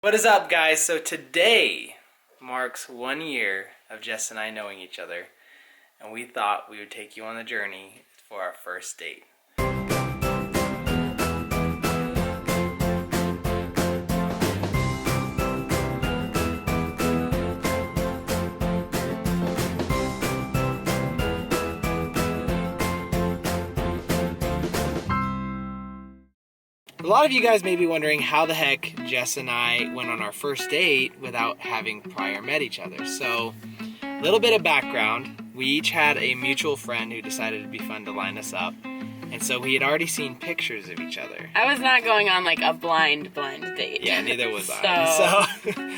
What is up, guys? So today marks 1 year of Jess and I knowing each other, and we thought we would take you on the journey for our first date. A lot of you guys may be wondering how the heck Jess and I went on our first date without having prior met each other. So, a little bit of background. We each had a mutual friend who decided it'd be fun to line us up. And so we had already seen pictures of each other. I was not going on like a blind date. Yeah, neither was I.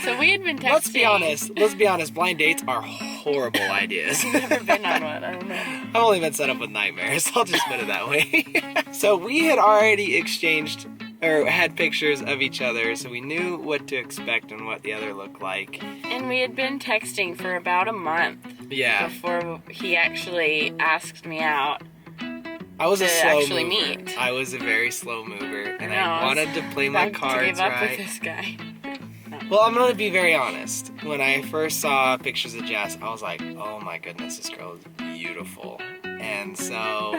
So we had been texting. Let's be honest, blind dates are horrible ideas. I've never been on one, I don't know. I've only been set up with nightmares, I'll just put it that way. So we had already exchanged or had pictures of each other, so we knew what to expect and what the other looked like. And we had been texting for about a month. Yeah. Before he actually asked me out. I was a slow mover. Meet. I was a very slow mover, and I wanted to play my cards right. right. With this guy. Well, I'm gonna be very honest. When I first saw pictures of Jess, I was like, "Oh my goodness, this girl is beautiful." And so,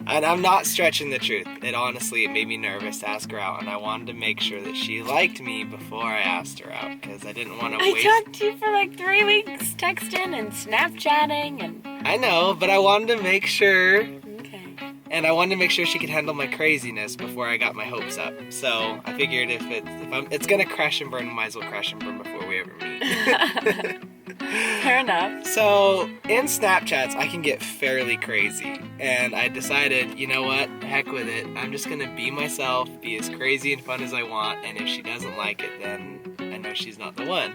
and I'm not stretching the truth. It made me nervous to ask her out, and I wanted to make sure that she liked me before I asked her out, because I didn't want to waste. I talked to you for like 3 weeks, texting and Snapchatting and. I know, but I wanted to make sure. Okay. And I wanted to make sure she could handle my craziness before I got my hopes up. So I figured if it's gonna crash and burn, might as well crash and burn before we ever meet. Fair enough. So in Snapchats, I can get fairly crazy, and I decided, you know what, heck with it. I'm just gonna be myself, be as crazy and fun as I want, and if she doesn't like it, then I know she's not the one.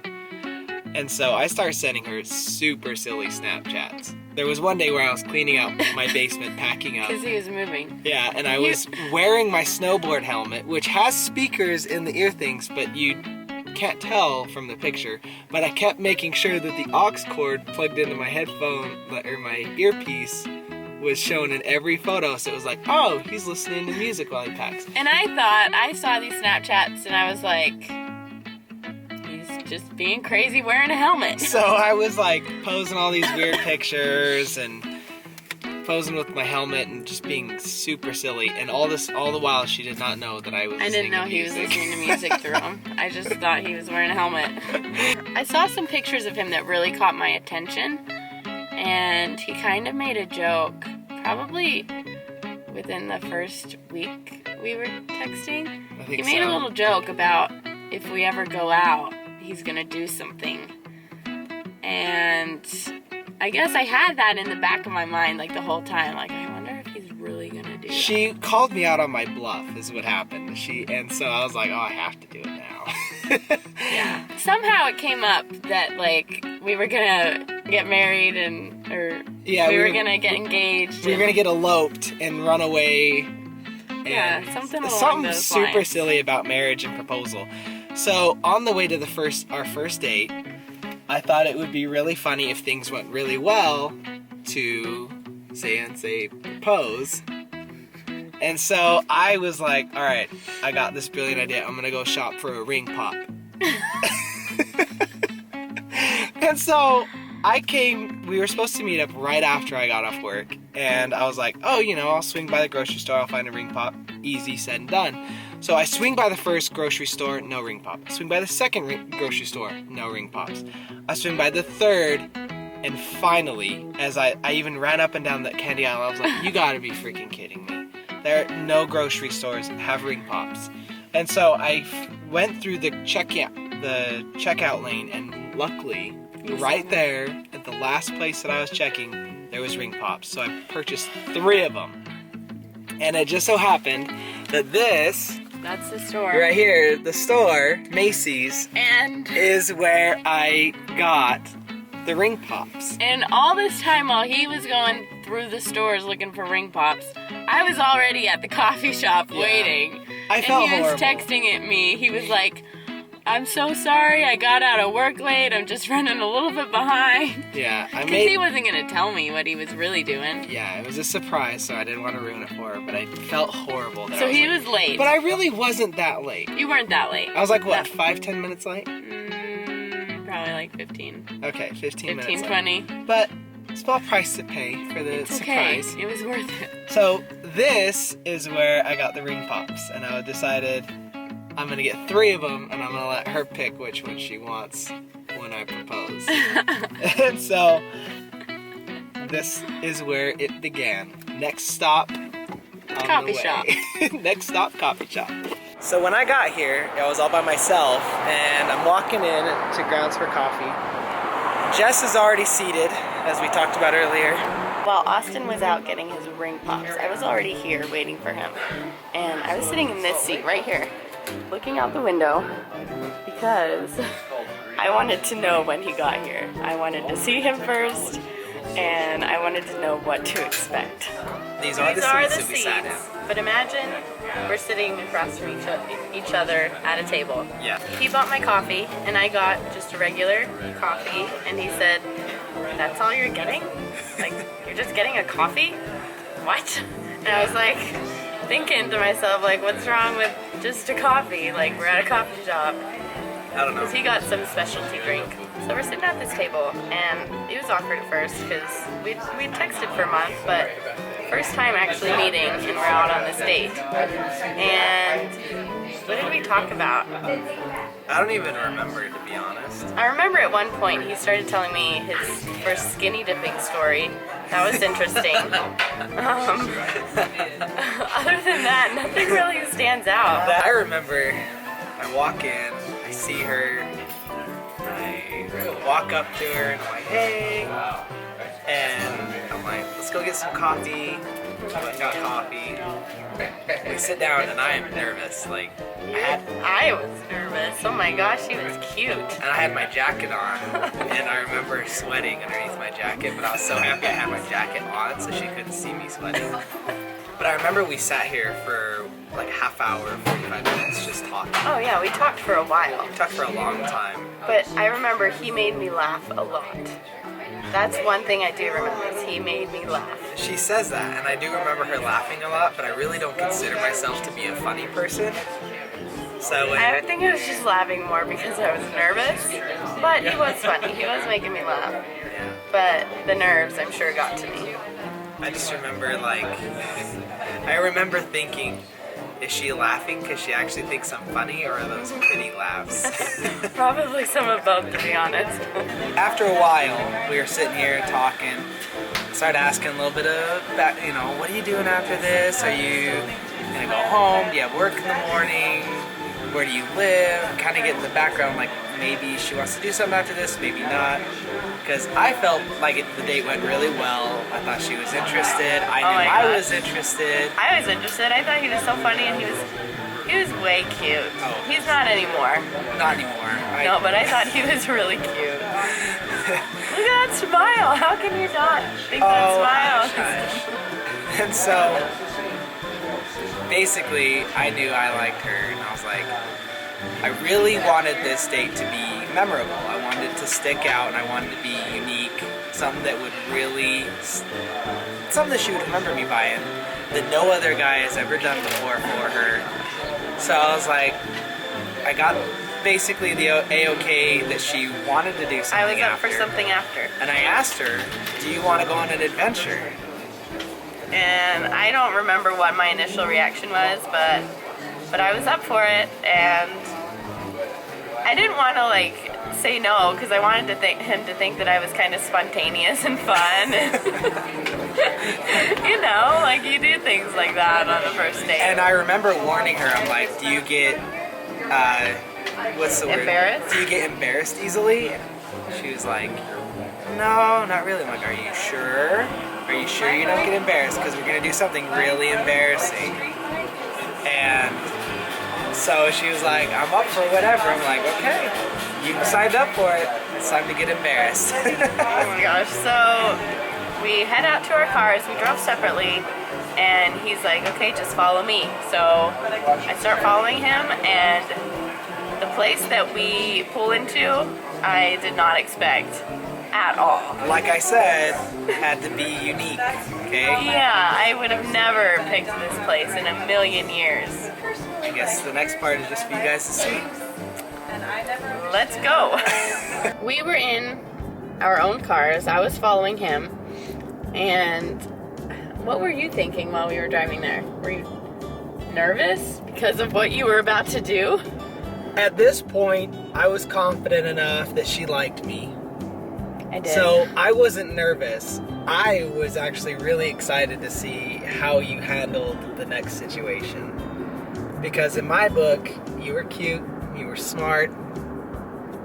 And so I started sending her super silly Snapchats. There was one day where I was cleaning out my basement, packing up. Because he was moving. Yeah, and I was wearing my snowboard helmet, which has speakers in the ear things, but you can't tell from the picture. But I kept making sure that the aux cord plugged into my headphone, or my earpiece, was shown in every photo. So it was like, oh, he's listening to music while he packs. And I thought, I saw these Snapchats and I was like, just being crazy wearing a helmet. So I was like posing all these weird pictures and posing with my helmet and just being super silly, and all the while she did not know that I was listening to music. I didn't know he was listening to music through him. I just thought he was wearing a helmet. I saw some pictures of him that really caught my attention, and he kind of made a joke, probably within the first week we were texting. I think he made a little joke about if we ever go out, he's gonna do something. And I guess I had that in the back of my mind like the whole time. Like, I wonder if he's really gonna do that. She called me out on my bluff is what happened. And so I was like, oh, I have to do it now. Yeah. Somehow it came up that like we were gonna get married we were gonna get engaged. We were gonna get eloped and run away. Yeah, something along those super lines. Silly about marriage and proposal. So on the way to our first date, I thought it would be really funny if things went really well to say propose. And so I was like, all right, I got this brilliant idea. I'm gonna go shop for a ring pop. And so we were supposed to meet up right after I got off work, and I was like, oh, I'll swing by the grocery store, I'll find a ring pop. Easy said and done. So I swing by the first grocery store, no ring pop. I swing by the second grocery store, no ring pops. I swing by the third, and finally, as I even ran up and down that candy aisle, I was like, you gotta be freaking kidding me. No grocery stores have ring pops. And so I went through the checkout lane, and luckily, right there at the last place that I was checking, there was ring pops. So I purchased 3 of them. And it just so happened that that's the store. Right here, the store, Macy's, and is where I got the ring pops. And all this time while he was going through the stores looking for ring pops, I was already at the coffee shop waiting. I felt horrible. horrible. And he was texting at me. He was like, I'm so sorry, I got out of work late, I'm just running a little bit behind. Yeah, Because he wasn't going to tell me what he was really doing. Yeah, it was a surprise, so I didn't want to ruin it for her, but I felt horrible. So he was late. But I really wasn't that late. You weren't that late. I was like, what, 5-10 minutes late? Probably like 15. Okay, 15 minutes 15, 20. late. But small price to pay for the surprise. Okay. It was worth it. So this is where I got the ring pops, and I decided I'm gonna get 3 of them, and I'm gonna let her pick which one she wants when I propose. And so this is where it began. Next stop, coffee shop. Next stop, coffee shop. So when I got here, I was all by myself, and I'm walking in to Grounds for Coffee. Jess is already seated, as we talked about earlier. While Austin was out getting his ring pops, I was already here waiting for him. And I was sitting in this seat right here, looking out the window, because I wanted to know when he got here. I wanted to see him first, and I wanted to know what to expect. These are the seats that we sat in. But imagine we're sitting across from each other at a table. Yeah. He bought my coffee, and I got just a regular coffee, and he said, "That's all you're getting? Like, you're just getting a coffee? What?" And I was like, thinking to myself, like, what's wrong with just a coffee? Like, we're at a coffee shop. I don't know. Because he got some specialty drink. So we're sitting at this table, and it was awkward at first because we'd texted for a month, but first time actually meeting, and we're out on this date. And what did we talk about? I don't even remember, to be honest. I remember at one point he started telling me his first skinny dipping story. That was interesting. Other than that, nothing really stands out. I remember I walk in, I see her, I walk up to her and I'm like, hey, and I'm like, let's go get some coffee. I went and got coffee. We sit down and I am nervous. Like, I was nervous. Oh my gosh, he was cute. And I had my jacket on, and I remember sweating underneath my jacket, but I was so happy I had my jacket on so she couldn't see me sweating. But I remember we sat here for like a half hour, 45 minutes just talking. Oh yeah, we talked for a while. We talked for a long time. But I remember he made me laugh a lot. That's one thing I do remember, is he made me laugh. She says that, and I do remember her laughing a lot, but I really don't consider myself to be a funny person. So I think I was just laughing more because I was nervous, but he was funny. He was making me laugh. Yeah. But the nerves, I'm sure, got to me. I just remember, like, I remember thinking, is she laughing because she actually thinks I'm funny, or are those pretty laughs? Probably some of both, to be honest. After a while, we were sitting here talking, started asking a little bit about, you know, what are you doing after this? Are you gonna go home? Do you have work in the morning? Where do you live? Kind of get in the background, like maybe she wants to do something after this, maybe not. Because I felt like the date went really well. I thought she was interested. I knew I was interested. I was interested. I thought he was so funny, and he was way cute. Oh. He's not anymore. Not anymore. No, but I thought he was really cute. Look at that smile. How can you not think that smile? And so, basically, I knew I liked her, and I was like, I really wanted this date to be memorable. I wanted it to stick out, and I wanted it to be unique, something that would really, something that she would remember me by, and that no other guy has ever done before for her. So I was like, I got basically the A-OK that she wanted to do something after. I was up for something after. And I asked her, do you want to go on an adventure? And I don't remember what my initial reaction was, but I was up for it, and I didn't want to like say no because I wanted him to think that I was kind of spontaneous and fun. You know, like you do things like that on the first date. And I remember warning her, I'm like, do you get, what's the word? Embarrassed? Do you get embarrassed easily? She was like, no, not really. I'm like, are you sure? Are you sure you don't get embarrassed? Because we're going to do something really embarrassing. And so she was like, I'm up for whatever. I'm like, okay, you signed up for it. It's time to get embarrassed. Oh my gosh. So we head out to our cars. We drove separately. And he's like, okay, just follow me. So I start following him, and The place that we pull into, I did not expect at all. Like I said, had to be unique, okay? Yeah, I would have never picked this place in a million years. I guess the next part is just for you guys to see. Let's go. We were in our own cars. I was following him. And what were you thinking while we were driving there? Were you nervous because of what you were about to do? At this point, I was confident enough that she liked me. I did. So I wasn't nervous. I was actually really excited to see how you handled the next situation. Because in my book, you were cute, you were smart,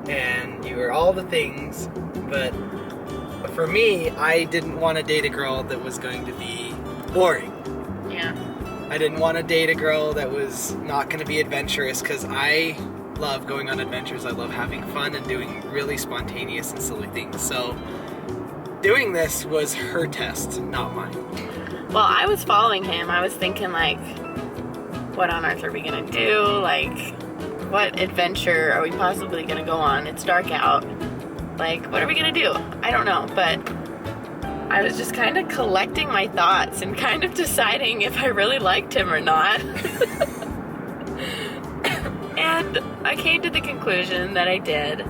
and you were all the things. But for me, I didn't want to date a girl that was going to be boring. Yeah. I didn't want to date a girl that was not going to be adventurous, because I love going on adventures. I love having fun and doing really spontaneous and silly things. So doing this was her test, not mine. Well, I was following him. I was thinking, like, what on earth are we gonna do? Like, what adventure are we possibly gonna go on? It's dark out. Like, what are we gonna do? I don't know, but I was just kind of collecting my thoughts and kind of deciding if I really liked him or not. And I came to the conclusion that I did.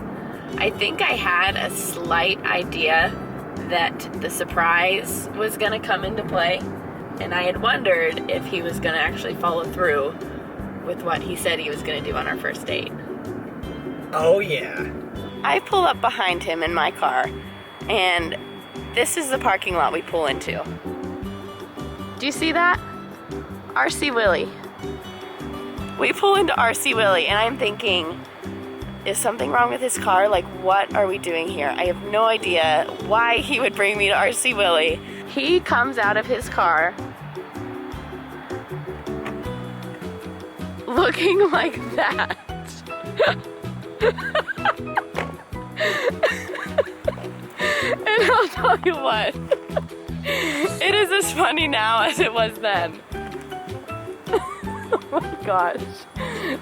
I think I had a slight idea that the surprise was gonna come into play, and I had wondered if he was gonna actually follow through with what he said he was gonna do on our first date. Oh yeah. I pull up behind him in my car, and this is the parking lot we pull into. Do you see that? RC Willie. We pull into RC Willie, and I'm thinking, is something wrong with his car? Like, what are we doing here? I have no idea why he would bring me to RC Willie. He comes out of his car looking like that. And I'll tell you what, it is as funny now as it was then. Oh my gosh.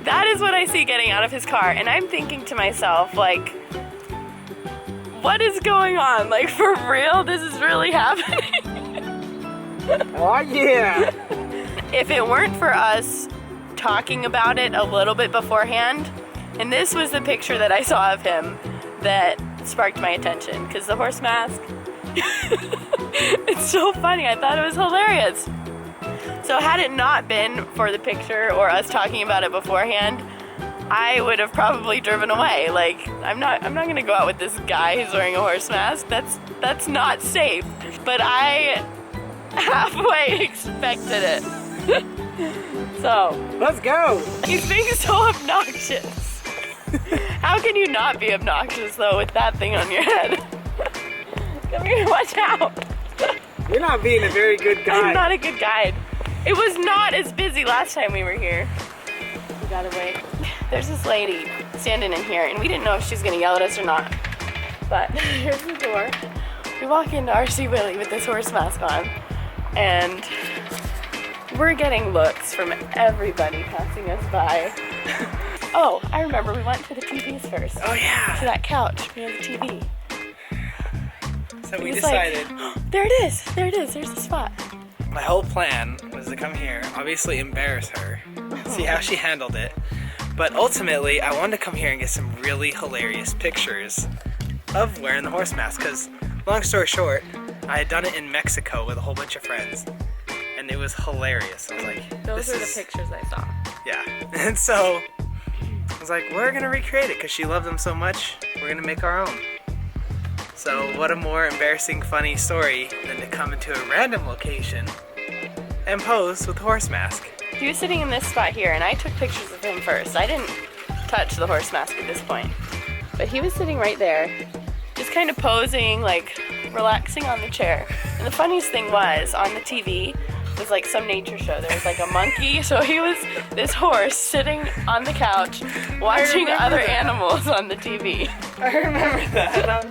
That is what I see getting out of his car, and I'm thinking to myself, like, what is going on? Like, for real? This is really happening? Oh yeah. If it weren't for us talking about it a little bit beforehand, and this was the picture that I saw of him that sparked my attention, because the horse mask, it's so funny. I thought it was hilarious. So had it not been for the picture or us talking about it beforehand, I would have probably driven away. Like, I'm not gonna go out with this guy who's wearing a horse mask. That's not safe. But I halfway expected it. So Let's go. he's being so obnoxious. How can you not be obnoxious though with that thing on your head? Come here, watch out. You're not being a very good guy. I'm not a good guide. It was not as busy last time we were here. We gotta wait. There's this lady standing in here, and we didn't know if she's gonna yell at us or not. But here's the door. We walk into RC Willie with this horse mask on, and we're getting looks from everybody passing us by. Oh, I remember we went to the TVs first. Oh yeah. To that couch near the TV. So we He was decided. like, oh, there it is, there's the spot. My whole plan was to come here, obviously embarrass her, see how she handled it. But ultimately, I wanted to come here and get some really hilarious pictures of wearing the horse mask. Because, long story short, I had done it in Mexico with a whole bunch of friends, and it was hilarious. I was like, Those this are the is... pictures I saw. Yeah. And so, I was like, we're gonna recreate it because she loved them so much, we're gonna make our own. So what a more embarrassing, funny story than to come into a random location and pose with a horse mask. He was sitting in this spot here, and I took pictures of him first. I didn't touch the horse mask at this point. But he was sitting right there, just kind of posing, like, relaxing on the chair. And the funniest thing was, on the TV, was like some nature show. There was like a monkey, so he was this horse sitting on the couch watching other animals on the TV. I remember that.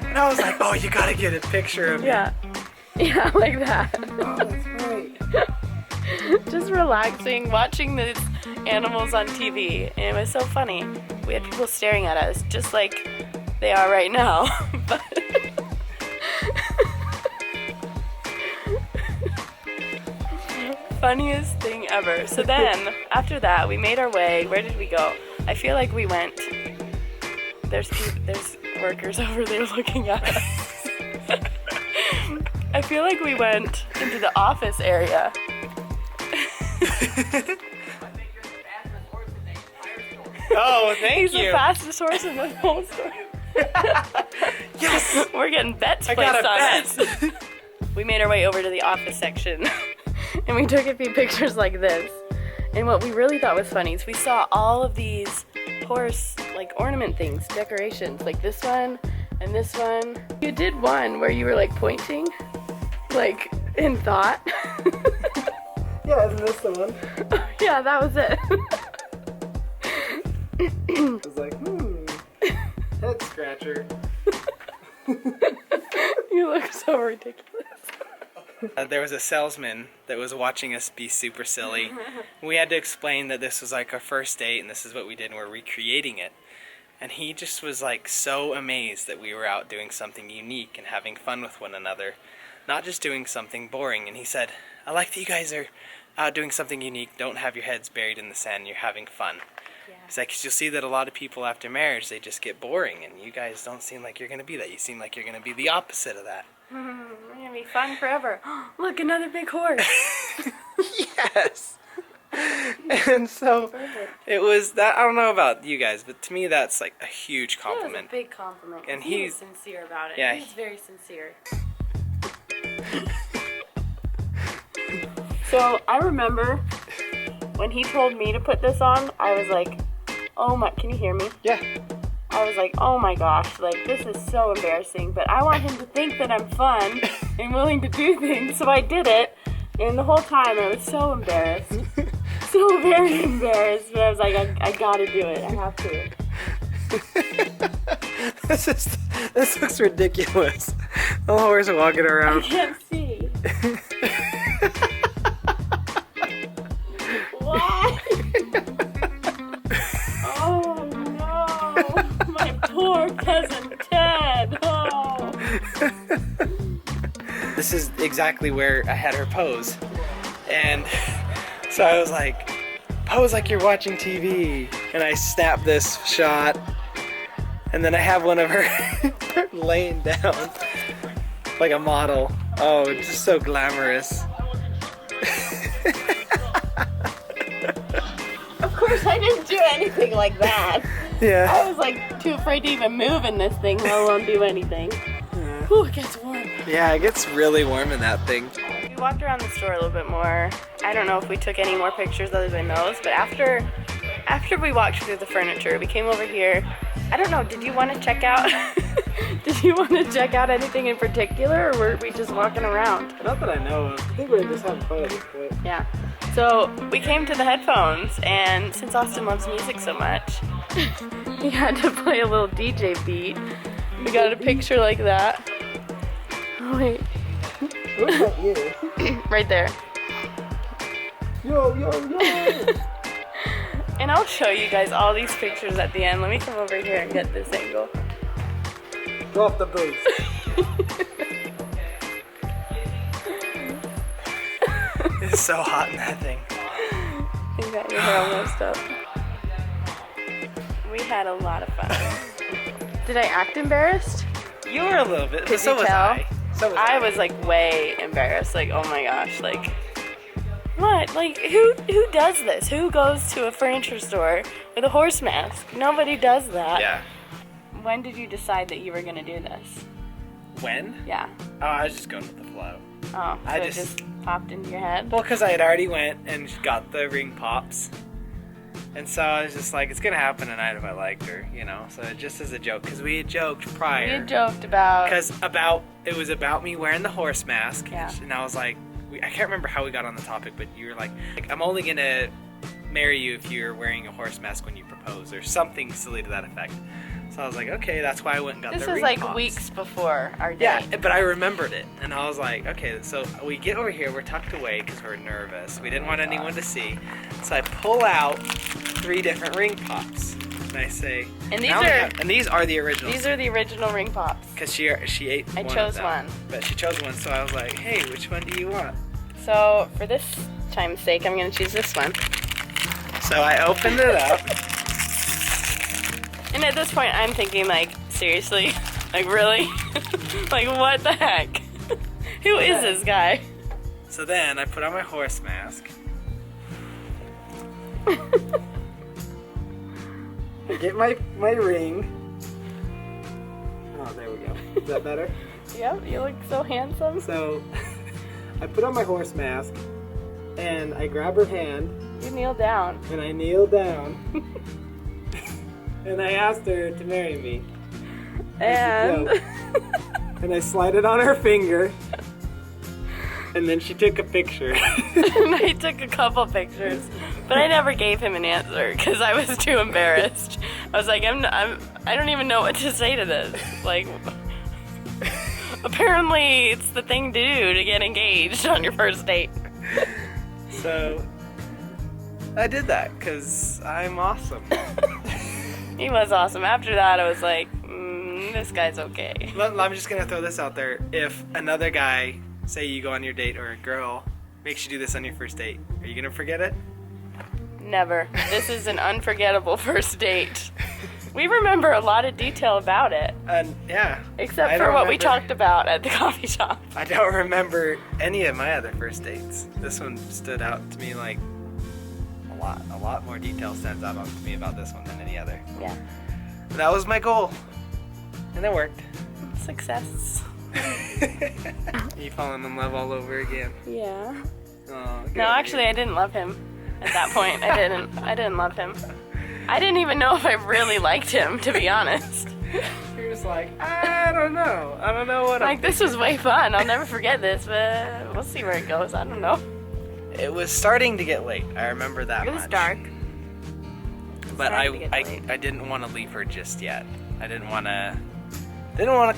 And I was like, oh, you gotta get a picture of me. Yeah, like that. Oh, that's great. Just relaxing, watching these animals on TV, and it was so funny. we had people staring at us just like they are right now. But funniest thing ever. So then, after that, we made our way. Where did we go? I feel like we went. There's workers over there looking at us. I feel like we went into the office area. Oh, thank He's you. the fastest horse in the whole store. Yes. We're getting bets I placed got a on bet. us. We made our way over to the office section and we took a few pictures like this. And what we really thought was funny is we saw all of these horse like ornament things, decorations, like this one and this one. You did one where you were like pointing, like in thought. Yeah, isn't this the one? Yeah, that was it. I was like, head scratcher. You look so ridiculous. There was a salesman that was watching us be super silly. We had to explain that this was like our first date and this is what we did and we're recreating it. And he just was like so amazed that we were out doing something unique and having fun with one another, not just doing something boring. And he said, I like that you guys are out doing something unique. Don't have your heads buried in the sand. You're having fun. Yeah. It's like, 'cause you'll see that a lot of people after marriage, they just get boring, and you guys don't seem like you're going to be that. You seem like you're going to be the opposite of that. We're gonna be fun forever. Look, another big horse. Yes. And so it was that. I don't know about you guys, but to me that's like a huge compliment. That was a big compliment. And he was sincere about it. Yeah, he was very sincere. So I remember when he told me to put this on, I was like, oh my, can you hear me? Yeah. I was like, oh my gosh, like this is so embarrassing, but I want him to think that I'm fun and willing to do things, so I did it. And the whole time I was so embarrassed. So very embarrassed, but I was like, I gotta do it. I have to. This looks ridiculous. The horse walking I around. can't see. What? Oh no! My poor cousin Ted. Oh. This is exactly where I had her pose. And so I was like, pose like you're watching TV. And I snapped this shot. And then I have one of her laying down like a model. Oh, it's just so glamorous. Of course, I didn't do anything like that. Yeah. I was like too afraid to even move in this thing, let alone do anything. Yeah. Whew, it gets warm. Yeah, it gets really warm in that thing. We walked around the store a little bit more. I don't know if we took any more pictures other than those, but after we walked through the furniture, we came over here. I don't know, did you want to check out did you want to check out anything in particular, or were we just walking around? Not that I know of. I think we were just having fun at this point. Yeah. So we came to the headphones, and since Austin loves music so much, he had to play a little DJ beat. We got a picture like that. Oh wait. What's that you? Right there. Yo, yo, yo! And I'll show you guys all these pictures at the end. Let me come over here and get this angle. Drop the booth. It's so hot in that thing. You got your hair all messed up. We had a lot of fun. Did I act embarrassed? You were a little bit, Could so you was tell? I. So was I was like way embarrassed. Like, oh my gosh, like, what? Like, who does this? Who goes to a furniture store with a horse mask? Nobody does that. Yeah. When did you decide that you were gonna do this? When? Yeah. Oh, I was just going with the flow. Oh, so I it just- just popped into your head? Well, because I had already went and got the ring pops. And so I was just like, it's going to happen tonight if I liked her, you know? So just as a joke, because we had joked prior. We had joked about... Because it was about me wearing the horse mask. Yeah. And I was like, I can't remember how we got on the topic, but you were like I'm only going to marry you if you're wearing a horse mask when you propose, or something silly to that effect. So I was like, okay, that's why I went and got This the was ring like pops. weeks before our date. Yeah, but I remembered it, and I was like, okay, so we get over here, we're tucked away because we're nervous. We didn't want anyone to see. So I pull out 3 different ring pops. And I say, And these are the originals. These are the original ring pops. Because she ate I one chose of them, one. But she chose one, so I was like, hey, which one do you want? So for this time's sake, I'm gonna choose this one. So I opened it up. And at this point, I'm thinking like, seriously? Like really? Like what the heck? Who is this guy? So then I put on my horse mask. I get my ring. Oh, there we go. Is that better? Yep, you look so handsome. So I put on my horse mask and I grab her hand. You kneel down. And I kneel down. And I asked her to marry me. And and I slide it on her finger. And then she took a picture. And I took a couple pictures, but I never gave him an answer because I was too embarrassed. I was like, I don't even know what to say to this. Like, apparently it's the thing to do to get engaged on your first date. So I did that because I'm awesome. He was awesome. After that, I was like, this guy's okay. I'm just gonna throw this out there. If another guy, say you go on your date, or a girl makes you do this on your first date, are you gonna forget it? Never. This is an unforgettable first date. We remember a lot of detail about it. Yeah. Except for what we talked about at the coffee shop. I don't remember any of my other first dates. This one stood out to me like a lot more detail stands out to me about this one than any other. Yeah. That was my goal. And it worked. Success. You falling in love all over again? Yeah. Oh, no, actually, I didn't love him at that point. I didn't love him. I didn't even know if I really liked him, to be honest. You're just like, I don't know. I don't know what like, this was way fun. I'll never forget this, but we'll see where it goes. I don't know. It was starting to get late. I remember that much. It was dark. But I didn't want to leave her just yet. I didn't want to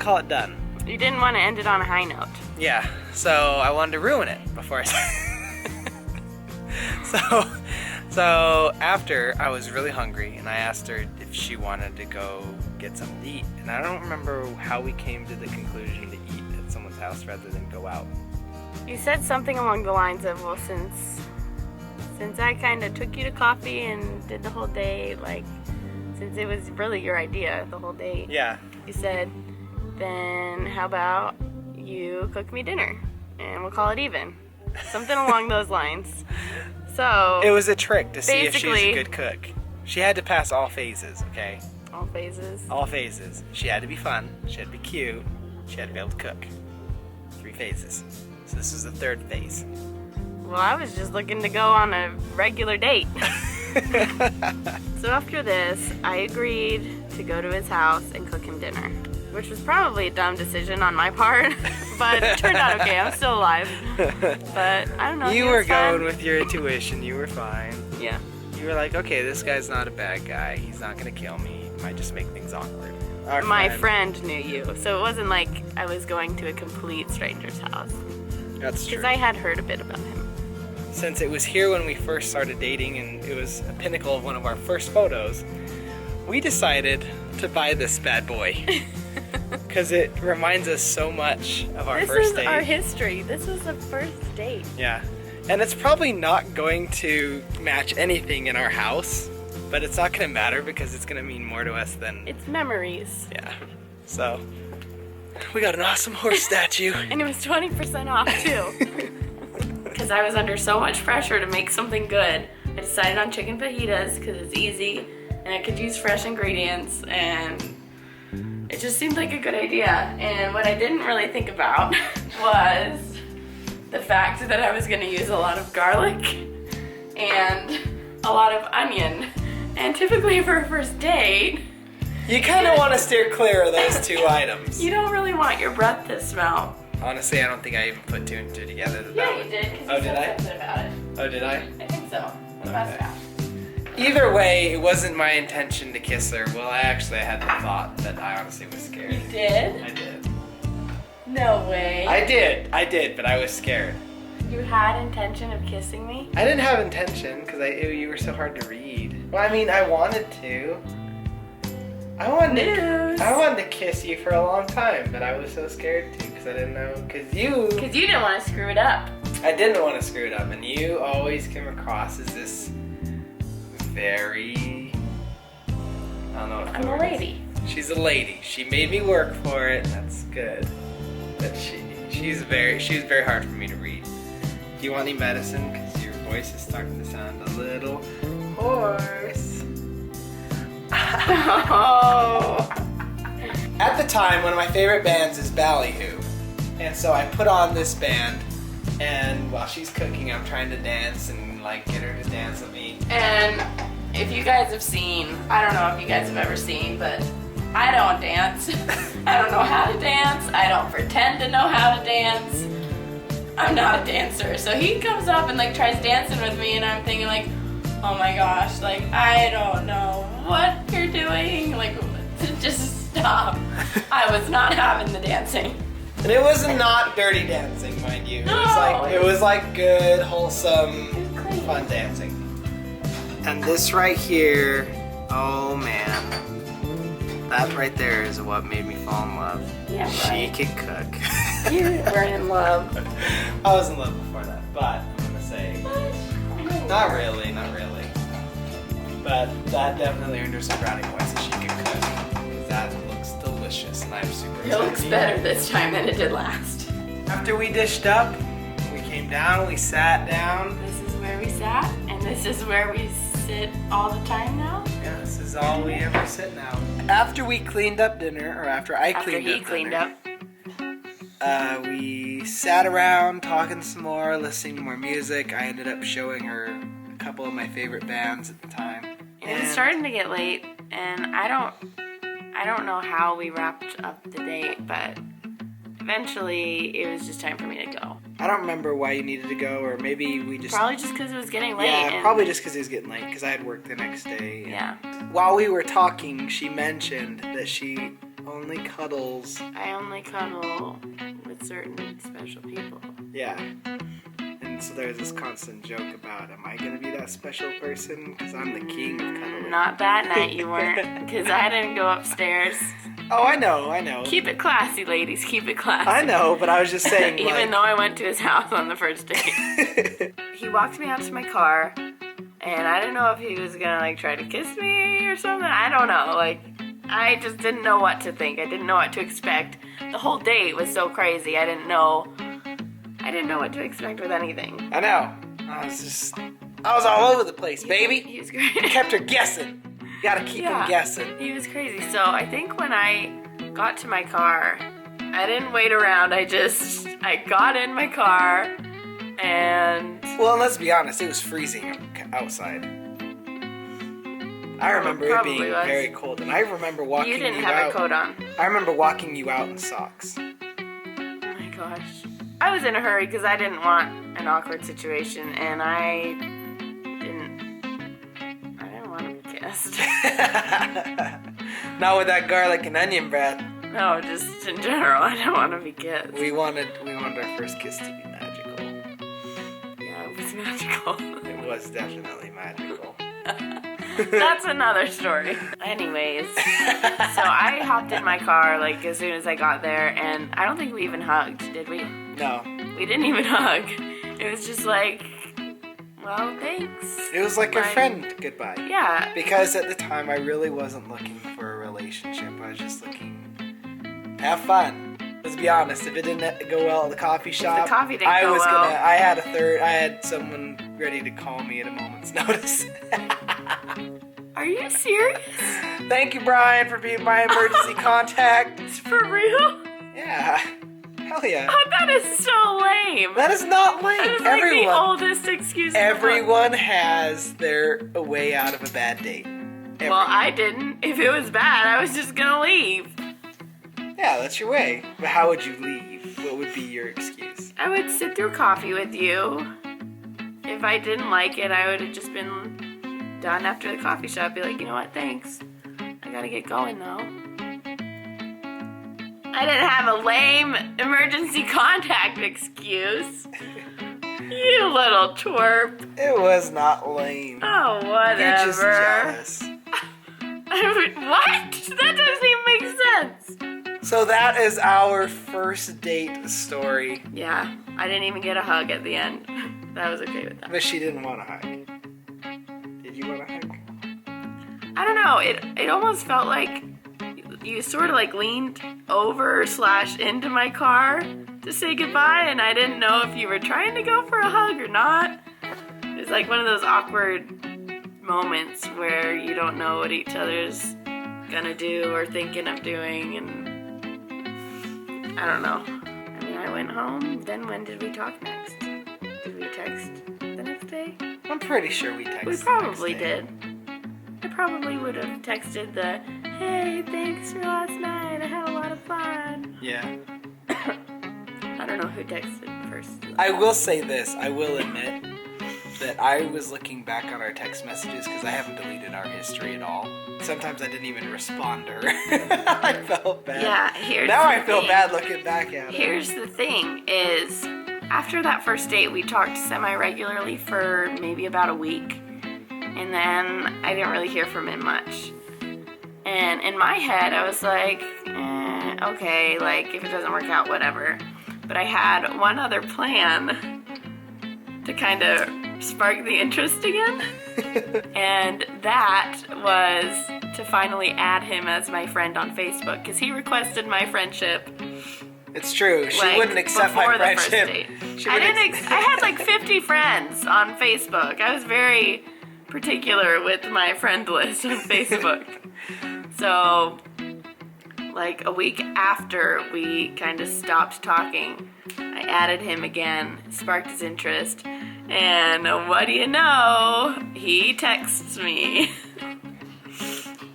call it done. You didn't want to end it on a high note. Yeah, so I wanted to ruin it before So after, I was really hungry, and I asked her if she wanted to go get something to eat. And I don't remember how we came to the conclusion to eat at someone's house rather than go out. You said something along the lines of, well, since I kind of took you to coffee and did the whole day, like, since it was really your idea, the whole day. Yeah. You said, then how about you cook me dinner and we'll call it even. Something along those lines. So it was a trick to see if she was a basically- good cook. She had to pass all phases, okay? All phases. All phases. She had to be fun. She had to be cute. She had to be able to cook. 3 phases. So this is the 3rd phase. Well, I was just looking to go on a regular date. So after this, I agreed to go to his house and cook him dinner, which was probably a dumb decision on my part, but it turned out okay. I'm still alive. But I don't know. You were going with your intuition. You were fine. Yeah. You were like, okay, this guy's not a bad guy. He's not gonna kill me. He might just make things awkward. My friend knew you, so it wasn't like I was going to a complete stranger's house. That's true. Because I had heard a bit about him. Since it was here when we first started dating and it was a pinnacle of one of our first photos, we decided to buy this bad boy. Because it reminds us so much of our first date. This is our history. This was the first date. Yeah. And it's probably not going to match anything in our house, but it's not going to matter because it's going to mean more to us than... It's memories. Yeah. So, we got an awesome horse statue. And it was 20% off too. Because I was under so much pressure to make something good. I decided on chicken fajitas because it's easy and I could use fresh ingredients and it just seemed like a good idea. And what I didn't really think about was the fact that I was going to use a lot of garlic and a lot of onion. And typically for a first date, you kind of want to steer clear of those 2 items. you don't really want your breath to smell. Honestly, I don't think I even put 2 and 2 together. Yeah, you did. Oh, did I? Something about it. Oh, did I? I think so. Okay. Must have. Either way, it wasn't my intention to kiss her. Well, I actually had the thought that I honestly was scared. You did? I did. No way. I did, but I was scared. You had intention of kissing me? I didn't have intention because you were so hard to read. Well, I mean, I wanted to. I wanted to kiss you for a long time, but I was so scared to because I didn't know. Because you didn't want to screw it up. I didn't want to screw it up, and you always came across as this very... I don't know what I'm a lady. She's a lady. She made me work for it. That's good. But she was very hard for me to read. Do you want any medicine? Because your voice is starting to sound a little hoarse. Oh. At the time, one of my favorite bands is Ballyhoo. And so I put on this band, and while she's cooking, I'm trying to dance and like get her to dance with me. And if you guys have seen, I don't know if you guys have ever seen, but I don't dance. I don't know how to dance. I don't pretend to know how to dance. I'm not a dancer. So he comes up and like tries dancing with me, and I'm thinking like, oh my gosh, like I don't know what you're doing. Like, just stop. I was not having the dancing. And it was not dirty dancing, mind you. No, It was like good, wholesome, fun dancing. And this right here, oh man. That right there is what made me fall in love. Yeah, She right. can cook. You were in love. I was in love before that, but I'm gonna say, not really. But that definitely earned her some brownie points that she can cook. Because that looks delicious, and I'm super excited. It looks better this time than it did last. After we dished up, we came down, we sat down. This is where we sat, and this is where we sit all the time now. Yeah, this is all we ever sit now. After we cleaned up dinner, or after I cleaned up dinner, we sat around talking some more, listening to more music. I ended up showing her a couple of my favorite bands at the time. It was starting to get late, and I don't know how we wrapped up the date, but eventually it was just time for me to go. I don't remember why you needed to go, or maybe we just... Probably just because it was getting late. Yeah, probably just because it was getting late, because I had work the next day. Yeah. While we were talking, she mentioned that she only cuddles... I only cuddle with certain special people. Yeah. And so there's this constant joke about, am I going to be that special person? Because I'm the king of cuddling. Not that night you weren't, because I didn't go upstairs. Oh, I know. Keep it classy, ladies. Keep it classy. I know, but I was just saying, Even though I went to his house on the first date. He walked me out to my car, and I didn't know if he was gonna like try to kiss me or something. I don't know. Like, I just didn't know what to think. I didn't know what to expect. The whole date was so crazy. I didn't know what to expect with anything. I know. I was all over the place, baby. He was great. Kept her guessing. Gotta keep him guessing. He was crazy. So I think when I got to my car, I didn't wait around. I got in my car and... Well, let's be honest, it was freezing outside. I remember it being very cold, and I remember walking you out. You didn't have a coat on. I remember walking you out in socks. Oh my gosh. I was in a hurry because I didn't want an awkward situation, and I didn't want to be kissed. Not with that garlic and onion bread. No, just in general, I don't want to be kissed. We wanted our first kiss to be magical. Yeah, it was magical. It was definitely magical. That's another story. Anyways, so I hopped in my car like as soon as I got there, and I don't think we even hugged, did we? No. We didn't even hug. It was just like, well, thanks. It was like a friend goodbye. Yeah. Because at the time I really wasn't looking for a relationship. I was just looking to have fun. Let's be honest, if it didn't go well at the coffee shop, the coffee didn't go well. I had someone ready to call me at a moment's notice. Are you serious? Thank you, Brian, for being my emergency contact. It's for real? Yeah. Hell yeah. Oh, that is so lame. That is not lame. That is like the oldest excuse. Everyone has their way out of a bad date. Well, I didn't. If it was bad, I was just gonna leave. Yeah, that's your way. But how would you leave? What would be your excuse? I would sit through coffee with you. If I didn't like it, I would have just been done after the coffee shop. Be like, you know what, thanks. I gotta get going though. I didn't have a lame emergency contact excuse. You little twerp. It was not lame. Oh, whatever. You're just jealous. What? That doesn't even make sense. So that is our first date story. Yeah, I didn't even get a hug at the end. I was okay with that. But she didn't want a hug. Did you want a hug? I don't know. It almost felt like you sort of like leaned over / into my car to say goodbye, and I didn't know if you were trying to go for a hug or not. It was like one of those awkward moments where you don't know what each other's gonna do or thinking of doing, and I don't know. I mean, I went home. Then when did we talk next? Did we text the next day? I'm pretty sure we texted. We probably did. I probably would have texted the, hey, thanks for last night. I had a lot of fun. Yeah. I don't know who texted first. I will say this. I will admit that I was looking back on our text messages because I haven't deleted our history at all. Sometimes I didn't even respond to her. I felt bad. Yeah, now I feel bad looking back at it. Here's the thing is, after that first date, we talked semi-regularly for maybe about a week. And then I didn't really hear from him much. And in my head, I was like, okay, like, if it doesn't work out, whatever. But I had one other plan to kind of spark the interest again. And that was to finally add him as my friend on Facebook, because he requested my friendship. It's true. She like, wouldn't accept my friendship. I had like 50 friends on Facebook. I was very particular with my friend list on Facebook. So, like a week after we kind of stopped talking, I added him again, sparked his interest, and what do you know? He texts me.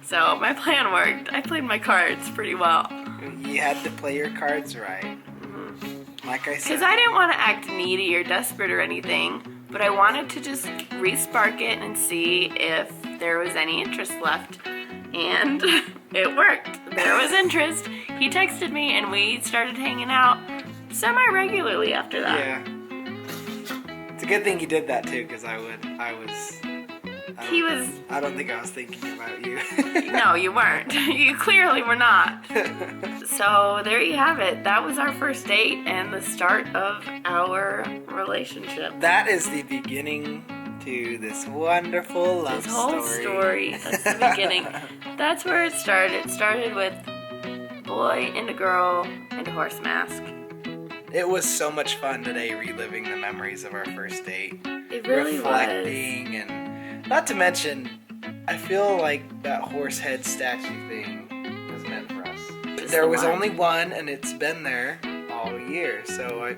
So my plan worked. I played my cards pretty well. You had to play your cards right. Mm-hmm. Like I said. Because I didn't want to act needy or desperate or anything, but I wanted to just re-spark it and see if there was any interest left. And it worked. There was interest. He texted me and we started hanging out semi-regularly after that. Yeah. It's a good thing you did that too, because I don't think I was thinking about you. No, you weren't. You clearly were not. So there you have it. That was our first date and the start of our relationship. That is the beginning to this wonderful love story. This whole story. That's the beginning. That's where it started. It started with boy and a girl and a horse mask. It was so much fun today reliving the memories of our first date. It really reflecting was. And not to mention, I feel like that horse head statue thing was meant for us. There was only one and it's been there all year. So I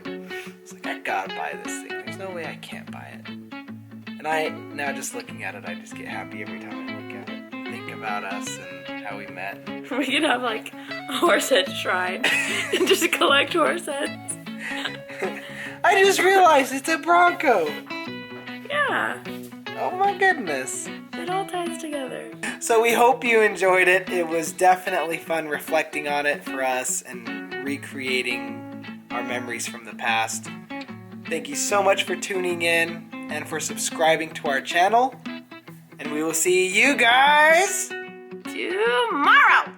was like, I gotta buy this thing. There's no way I can't buy it. And now just looking at it, I just get happy every time I look at it. Think about us and how we met. We could have like a horse head shrine and just collect horse heads. I just realized it's a Bronco. Yeah. Oh my goodness. It all ties together. So we hope you enjoyed it. It was definitely fun reflecting on it for us and recreating our memories from the past. Thank you so much for tuning in and for subscribing to our channel. And we will see you guys tomorrow.